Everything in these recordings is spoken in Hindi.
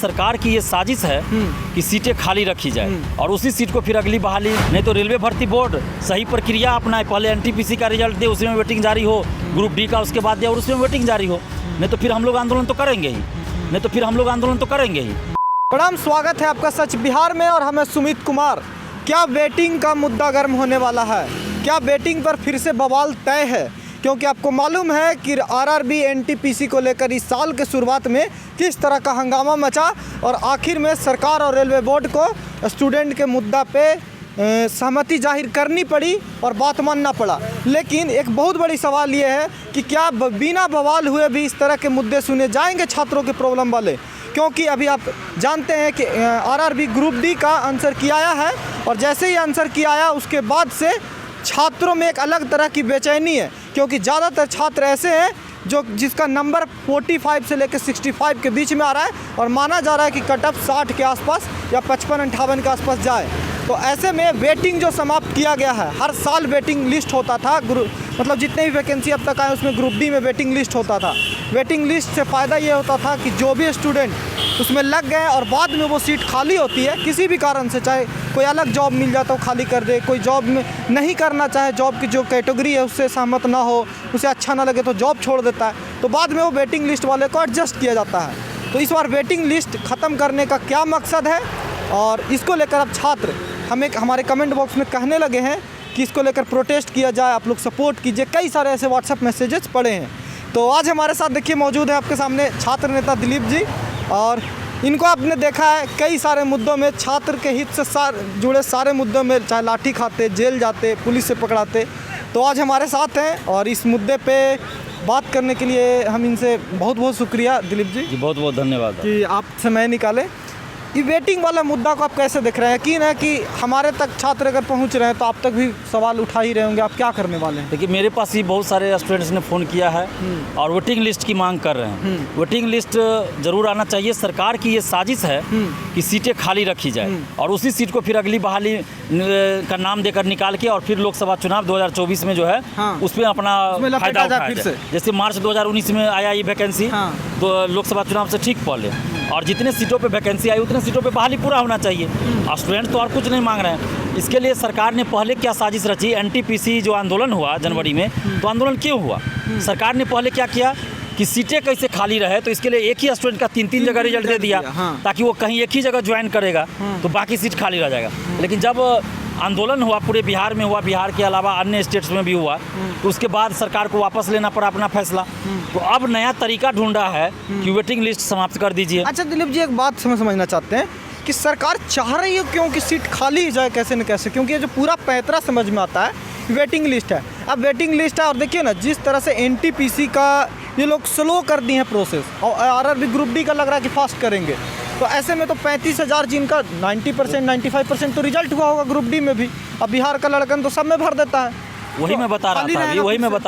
सरकार की ये साजिश है कि सीटें खाली रखी जाए और उसी सीट को फिर अगली बहाली। नहीं तो रेलवे भर्ती बोर्ड सही प्रक्रिया अपनाए, पहले एनटीपीसी का रिजल्ट दे, उसमें वेटिंग जारी हो, ग्रुप डी का उसके बाद दे और उसमें वेटिंग जारी हो। नहीं तो फिर हम लोग आंदोलन तो करेंगे ही। प्रणाम, स्वागत है आपका सच बिहार में और हमें सुमित कुमार। क्या वेटिंग का मुद्दा गर्म होने वाला है? क्या वेटिंग पर फिर से बवाल तय है? क्योंकि आपको मालूम है कि आरआरबी एनटीपीसी को लेकर इस साल के शुरुआत में किस तरह का हंगामा मचा और आखिर में सरकार और रेलवे बोर्ड को स्टूडेंट के मुद्दा पे सहमति जाहिर करनी पड़ी और बात मानना पड़ा। लेकिन एक बहुत बड़ी सवाल ये है कि क्या बिना बवाल हुए भी इस तरह के मुद्दे सुने जाएंगे छात्रों के प्रॉब्लम वाले? क्योंकि अभी आप जानते हैं कि आरआरबी ग्रुप डी का आंसर की आया है और जैसे ही आंसर की आया उसके बाद से छात्रों में एक अलग तरह की बेचैनी है, क्योंकि ज़्यादातर छात्र ऐसे हैं जिसका नंबर 45 से लेकर 65 के बीच में आ रहा है और माना जा रहा है कि कट ऑफ 60 के आसपास या 55-58 के आसपास जाए। तो ऐसे में वेटिंग जो समाप्त किया गया है, हर साल वेटिंग लिस्ट होता था, मतलब जितने भी वैकेंसी अब तक आए उसमें ग्रुप डी में वेटिंग लिस्ट होता था। वेटिंग लिस्ट से फ़ायदा ये होता था कि जो भी स्टूडेंट उसमें लग गए और बाद में वो सीट खाली होती है किसी भी कारण से, चाहे कोई अलग जॉब मिल जाता हो खाली कर दे, कोई जॉब में नहीं करना चाहे, जॉब की जो कैटेगरी है उससे सहमत ना हो, उसे अच्छा ना लगे तो जॉब छोड़ देता है, तो बाद में वो वेटिंग लिस्ट वाले को एडजस्ट किया जाता है। तो इस बार वेटिंग लिस्ट ख़त्म करने का क्या मकसद है और इसको लेकर अब छात्र हमारे कमेंट बॉक्स में कहने लगे हैं कि इसको लेकर प्रोटेस्ट किया जाए, आप लोग सपोर्ट कीजिए। कई सारे ऐसे व्हाट्सएप मैसेजेस पड़े हैं। तो आज हमारे साथ देखिए मौजूद है आपके सामने छात्र नेता दिलीप जी, और इनको आपने देखा है कई सारे मुद्दों में, छात्र के हित से जुड़े सारे मुद्दों में, चाहे लाठी खाते, जेल जाते, पुलिस से पकड़ाते। तो आज हमारे साथ हैं और इस मुद्दे पे बात करने के लिए हम इनसे बहुत बहुत शुक्रिया दिलीप जी। बहुत बहुत धन्यवाद कि आप समय निकाले। ये वेटिंग वाला मुद्दा को आप कैसे देख रहे हैं? यकीन है कि हमारे तक छात्र अगर पहुंच रहे हैं तो आप तक भी सवाल उठा ही रहे होंगे, आप क्या करने वाले हैं? देखिए, मेरे पास ही बहुत सारे स्टूडेंट्स ने फ़ोन किया है और वेटिंग लिस्ट की मांग कर रहे हैं। वेटिंग लिस्ट ज़रूर आना चाहिए। सरकार की ये साजिश है कि सीटें खाली रखी जाए और उसी सीट को फिर अगली बहाली का नाम देकर निकाल के और फिर लोकसभा चुनाव 2024 में जो है उसमें अपना फायदा उठाया जाए। जैसे मार्च 2019 में आया ये वैकेंसी, तो लोकसभा चुनाव से ठीक पहले, और जितने सीटों पे वैकेंसी आई उतने सीटों पे बहाली पूरा होना चाहिए। स्टूडेंट तो और कुछ नहीं मांग रहे हैं। इसके लिए सरकार ने पहले क्या साजिश रची? एनटीपीसी जो आंदोलन हुआ जनवरी में, तो आंदोलन क्यों हुआ? सरकार ने पहले क्या किया कि सीटें कैसे खाली रहे, तो इसके लिए एक ही स्टूडेंट का तीन जगह रिजल्ट दे दिया ताकि वो कहीं एक ही जगह ज्वाइन करेगा तो बाकी सीट खाली रह जाएगा। लेकिन जब आंदोलन हुआ, पूरे बिहार में हुआ, बिहार के अलावा अन्य स्टेट्स में भी हुआ, तो उसके बाद सरकार को वापस लेना पड़ा अपना फैसला। तो अब नया तरीका ढूंढा है कि वेटिंग लिस्ट समाप्त कर दीजिए। अच्छा दिलीप जी, एक बात समझना चाहते हैं कि सरकार चाह रही है क्यों कि सीट खाली ही जाए कैसे न कैसे? क्योंकि ये जो पूरा पैंतरा समझ में आता है वेटिंग लिस्ट है। अब वेटिंग लिस्ट है और देखिए ना जिस तरह से एनटीपीसी का ये लोग स्लो कर दी है प्रोसेस और आरआरबी ग्रुप डी का लग रहा है कि फास्ट करेंगे, तो ऐसे में तो 35,000 जिनका 90% 95% तो रिजल्ट हुआ होगा ग्रुप डी में भी, अब बिहार का लड़कन तो सब में भर देता है। वही मैं बता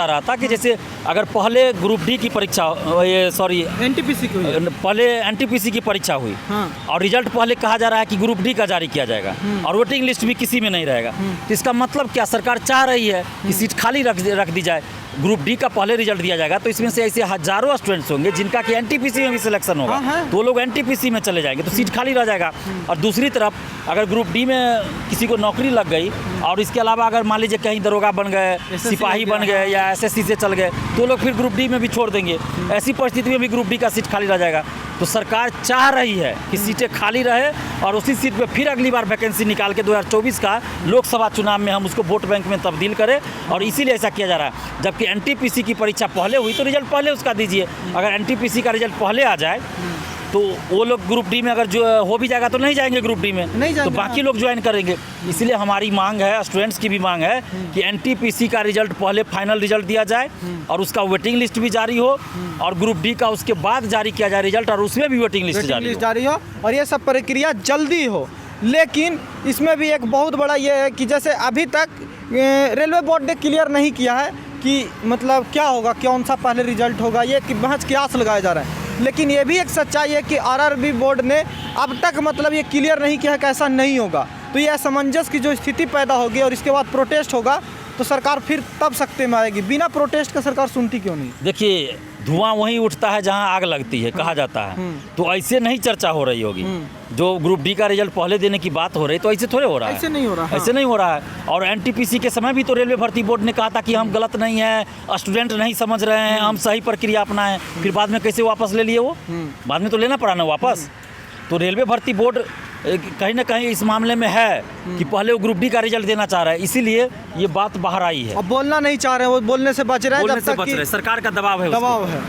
रहा था कि जैसे अगर पहले ग्रुप डी की परीक्षा, पहले एनटीपीसी की परीक्षा हुई और रिजल्ट पहले कहा जा रहा है कि ग्रुप डी का जारी किया जाएगा और वेटिंग लिस्ट भी किसी में नहीं रहेगा, तो इसका मतलब क्या? सरकार चाह रही है कि सीट खाली रख दी जाए। ग्रुप डी का पहले रिजल्ट दिया जाएगा तो इसमें से ऐसे हजारों स्टूडेंट्स होंगे जिनका कि एनटीपीसी में भी सिलेक्शन होगा, तो वो लोग एनटीपीसी में चले जाएंगे, तो सीट खाली रह जाएगा। और दूसरी तरफ अगर ग्रुप डी में किसी को नौकरी लग गई और इसके अलावा अगर मान लीजिए कहीं दरोगा बन गए, सिपाही बन गए या एसएससी से चल गए, तो लोग फिर ग्रुप डी में भी छोड़ देंगे। ऐसी परिस्थिति में भी ग्रुप डी का सीट खाली रह जाएगा। तो सरकार चाह रही है कि सीटें खाली रहे और उसी सीट पे फिर अगली बार वैकेंसी निकाल के 2024 का लोकसभा चुनाव में हम उसको वोट बैंक में तब्दील करें, और इसीलिए ऐसा किया जा रहा है। जबकि एनटीपीसी की परीक्षा पहले हुई तो रिजल्ट पहले उसका दीजिए। अगर एनटीपीसी का रिजल्ट पहले आ जाए तो वो लोग ग्रुप डी में अगर जो हो भी जाएगा तो नहीं जाएंगे ग्रुप डी में, तो बाकी लोग ज्वाइन करेंगे। इसलिए हमारी मांग है, स्टूडेंट्स की भी मांग है कि एनटीपीसी का रिजल्ट पहले फाइनल रिजल्ट दिया जाए और उसका वेटिंग लिस्ट भी जारी हो, और ग्रुप डी का उसके बाद जारी किया जाए रिजल्ट और उसमें भी वेटिंग लिस्ट जारी हो और ये सब प्रक्रिया जल्दी हो। लेकिन इसमें भी एक बहुत बड़ा ये है कि जैसे अभी तक रेलवे बोर्ड ने क्लियर नहीं किया है कि मतलब क्या होगा, कौन सा पहले रिजल्ट होगा, ये बहस की आस लगाया जा रहा है। लेकिन ये भी एक सच्चाई है कि आरआरबी बोर्ड ने अब तक मतलब ये क्लियर नहीं किया है कि ऐसा नहीं होगा। तो ये असमंजस की जो स्थिति पैदा होगी और इसके बाद प्रोटेस्ट होगा तो सरकार फिर तब सख्ते में आएगी। बिना प्रोटेस्ट का सरकार सुनती क्यों नहीं? देखिए, धुआं वहीं उठता है जहां आग लगती है, कहा जाता है। तो ऐसे नहीं चर्चा हो रही होगी। जो ग्रुप डी का रिजल्ट पहले देने की बात हो रही, तो ऐसे थोड़े हो रहा है, ऐसे नहीं हो रहा, ऐसे नहीं हो रहा है। और एनटीपीसी के समय भी तो रेलवे भर्ती बोर्ड ने कहा था कि हम गलत नहीं है, स्टूडेंट नहीं समझ रहे हैं, हम सही प्रक्रिया अपनाएं। फिर बाद में कैसे वापस ले लिए वो? बाद में तो लेना पड़ा ना वापस। तो रेलवे भर्ती बोर्ड कहीं ना कहीं इस मामले में है कि पहले वो ग्रुप डी का रिजल्ट देना चाह रहा है, इसीलिए ये बात बाहर आई है। अब बोलना नहीं चाह रहे, वो बोलने से बच रहे हैं, बोलने जब से तक बच कि रहे, सरकार का दबाव है, दबाव है।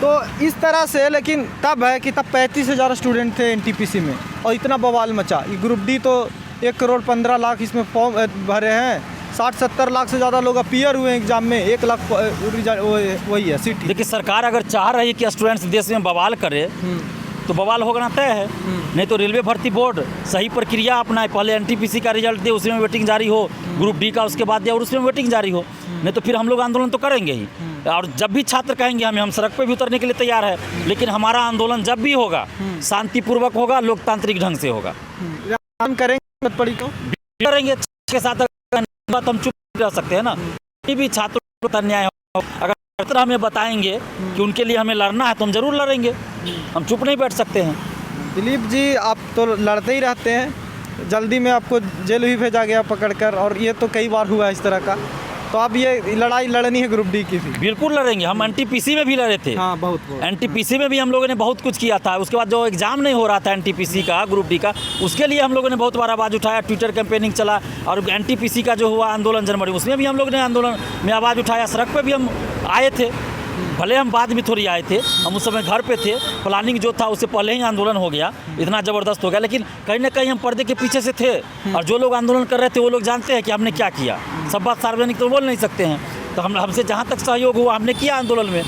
तो इस तरह से, लेकिन तब है कि तब 35,000 स्टूडेंट थे एनटीपीसी में और इतना बवाल मचा। ये ग्रुप डी तो 1,15,00,000 इसमें फॉर्म भरे हैं, 60-70 लाख से ज़्यादा लोग अपीयर हुए एग्जाम में, 1 लाख वही है सीट। देखिए सरकार अगर चाह रही है कि स्टूडेंट्स देश में बवाल करे तो बवाल होना तय है। नहीं तो रेलवे भर्ती बोर्ड सही प्रक्रिया अपनाए, पहले एनटीपीसी का रिजल्ट दे, उसमें वेटिंग जारी हो, ग्रुप डी का उसके बाद दे और उसमें वेटिंग जारी हो। नहीं तो फिर हम लोग आंदोलन तो करेंगे ही। और जब भी छात्र कहेंगे हम सड़क पे भी उतरने के लिए तैयार है, लेकिन हमारा आंदोलन जब भी होगा शांतिपूर्वक होगा, लोकतांत्रिक ढंग से होगा। करेंगे पड़ी तो करेंगे के साथ बात हम चुप रह सकते हैं ना? कोई भी छात्रों को अन्याय हो, अगर छात्र हमें बताएंगे कि उनके लिए हमें लड़ना है तो हम जरूर लड़ेंगे, हम चुप नहीं बैठ सकते हैं। दिलीप जी, आप तो लड़ते ही रहते हैं, जल्दी में आपको जेल भी भेजा गया पकड़कर, और ये तो कई बार हुआ इस तरह का। तो अब ये लड़ाई लड़नी है ग्रुप डी की भी? बिल्कुल लड़ेंगे। हम एनटीपीसी में भी लड़े थे। हाँ, बहुत एनटीपीसी में भी हम लोगों ने बहुत कुछ किया था। उसके बाद जो एग्जाम नहीं हो रहा था एनटीपीसी का, ग्रुप डी का, उसके लिए हम लोगों ने बहुत बार आवाज़ उठाया, ट्विटर कैंपेनिंग चला। और एनटीपीसी का जो हुआ आंदोलन जनवरी, उसमें भी हम लोग ने आंदोलन में आवाज़ उठाया, सड़क पर भी हम आए थे। भले हम बाद में थोड़ी आए थे, हम उस समय घर पे थे, प्लानिंग जो था उससे पहले ही आंदोलन हो गया, इतना ज़बरदस्त हो गया। लेकिन कहीं ना कहीं हम पर्दे के पीछे से थे, और जो लोग आंदोलन कर रहे थे वो लोग जानते हैं कि हमने क्या किया। सब बात सार्वजनिक तो बोल नहीं सकते हैं। तो हमसे जहाँ तक सहयोग हुआ हमने किया आंदोलन में,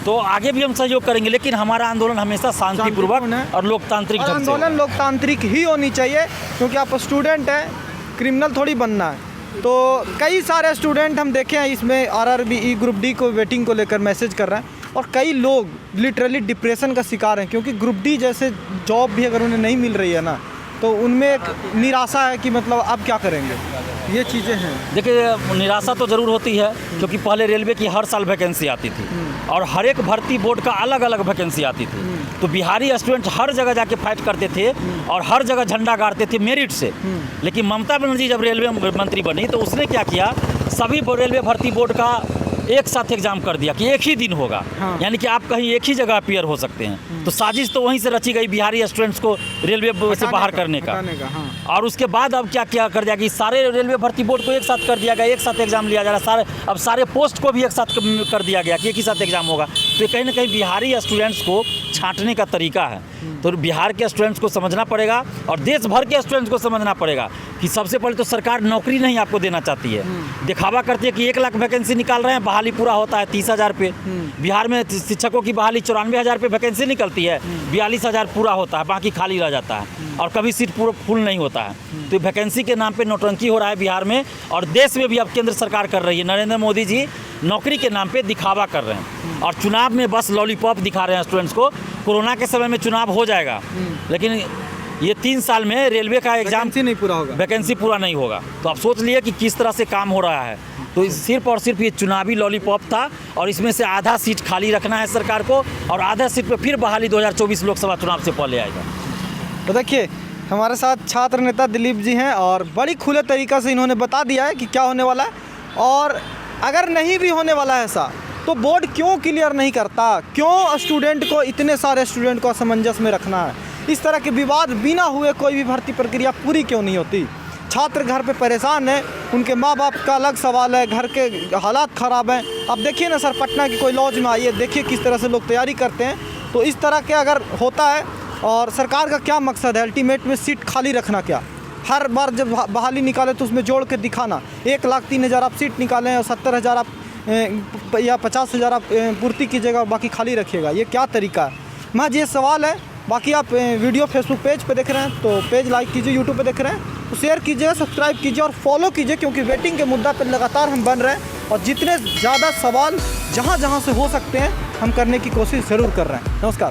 तो आगे भी हम सहयोग करेंगे। लेकिन हमारा आंदोलन हमेशा शांतिपूर्वक और लोकतांत्रिक ढंग से। आंदोलन लोकतांत्रिक ही होनी चाहिए, क्योंकि आप स्टूडेंट हैं, क्रिमिनल थोड़ी बनना है। तो कई सारे स्टूडेंट हम देखे हैं इसमें आरआरबी ग्रुप डी को वेटिंग को लेकर मैसेज कर रहे हैं, और कई लोग लिटरली डिप्रेशन का शिकार हैं, क्योंकि ग्रुप डी जैसे जॉब भी अगर उन्हें नहीं मिल रही है ना, तो उनमें एक निराशा है कि मतलब अब क्या करेंगे, ये चीज़ें हैं। देखिए निराशा तो ज़रूर होती है, क्योंकि पहले रेलवे की हर साल वैकेंसी आती थी और हर एक भर्ती बोर्ड का अलग अलग वैकेंसी आती थी। तो बिहारी स्टूडेंट हर जगह जाके फाइट करते थे और हर जगह झंडा गाड़ते थे मेरिट से। लेकिन ममता बनर्जी जब रेलवे मंत्री बनी तो उसने क्या किया, सभी रेलवे भर्ती बोर्ड का एक साथ एग्जाम कर दिया कि एक ही दिन होगा। हाँ। यानी कि आप कहीं एक ही जगह अपीयर हो सकते हैं। तो साजिश तो वहीं से रची गई बिहारी स्टूडेंट्स को रेलवे से बाहर करने का। हाँ। और उसके बाद अब क्या क्या कर दिया कि सारे रेलवे भर्ती बोर्ड को एक साथ कर दिया गया, एक साथ एग्जाम लिया जा रहा है। अब सारे पोस्ट को भी एक साथ कर दिया गया कि एक ही साथ एग्जाम होगा। तो ये कहीं ना कहीं बिहारी स्टूडेंट्स को छांटने का तरीका है। तो बिहार के स्टूडेंट्स को समझना पड़ेगा और देश भर के स्टूडेंट्स को समझना पड़ेगा कि सबसे पहले तो सरकार नौकरी नहीं आपको देना चाहती है। दिखावा करती है कि 1 लाख वैकेंसी निकाल रहे हैं, बहाली पूरा होता है 30,000 पे। बिहार में शिक्षकों की बहाली 94,000 पे वैकेंसी निकलती है, 42,000 पूरा होता है, बाकी खाली रह जाता है और कभी सीट पूरा फुल नहीं होता है। तो वैकेंसी के नाम पे नौटंकी हो रहा है बिहार में, और देश में भी अब केंद्र सरकार कर रही है। नरेंद्र मोदी जी नौकरी के नाम पे दिखावा कर रहे हैं और चुनाव में बस लॉलीपॉप दिखा रहे हैं स्टूडेंट्स को। कोरोना के समय में चुनाव हो जाएगा, लेकिन ये 3 साल में रेलवे का एग्जाम नहीं पूरा होगा, वैकेंसी पूरा नहीं होगा। तो आप सोच लिए कि किस तरह से काम हो रहा है। तो सिर्फ और सिर्फ ये चुनावी लॉलीपॉप था, और इसमें से आधा सीट खाली रखना है सरकार को, और आधा सीट पे फिर बहाली 2024 लोकसभा चुनाव से पहले आएगा। तो देखिए हमारे साथ छात्र नेता दिलीप जी हैं, और बड़ी खुले तरीक़ा से इन्होंने बता दिया है कि क्या होने वाला है, और अगर नहीं भी होने वाला है ऐसा, तो बोर्ड क्यों क्लियर नहीं करता, क्यों स्टूडेंट को, इतने सारे स्टूडेंट को असमंजस में रखना है। इस तरह के विवाद बिना हुए कोई भी भर्ती प्रक्रिया पूरी क्यों नहीं होती। छात्र घर पे परेशान है, उनके माँ बाप का अलग सवाल है, घर के हालात ख़राब हैं। अब देखिए ना सर, पटना की कोई लॉज में आइए, देखिए किस तरह से लोग तैयारी करते हैं। तो इस तरह के अगर होता है, और सरकार का क्या मकसद है, अल्टीमेट में सीट खाली रखना क्या, हर बार जब बहाली निकाले तो उसमें जोड़ के दिखाना, 1,03,000 आप सीट निकालें और 70,000 आप या 50,000 आप पूर्ति कीजिएगा, बाकी खाली रखिएगा, ये क्या तरीका है। महज ये सवाल है। बाकी आप वीडियो फेसबुक पेज पे देख रहे हैं तो पेज लाइक कीजिए, यूट्यूब पे देख रहे हैं तो शेयर कीजिए, सब्सक्राइब कीजिए और फॉलो कीजिए, क्योंकि वेटिंग के मुद्दा पर लगातार हम बन रहे हैं, और जितने ज़्यादा सवाल जहाँ जहाँ से हो सकते हैं हम करने की कोशिश ज़रूर कर रहे हैं। नमस्कार।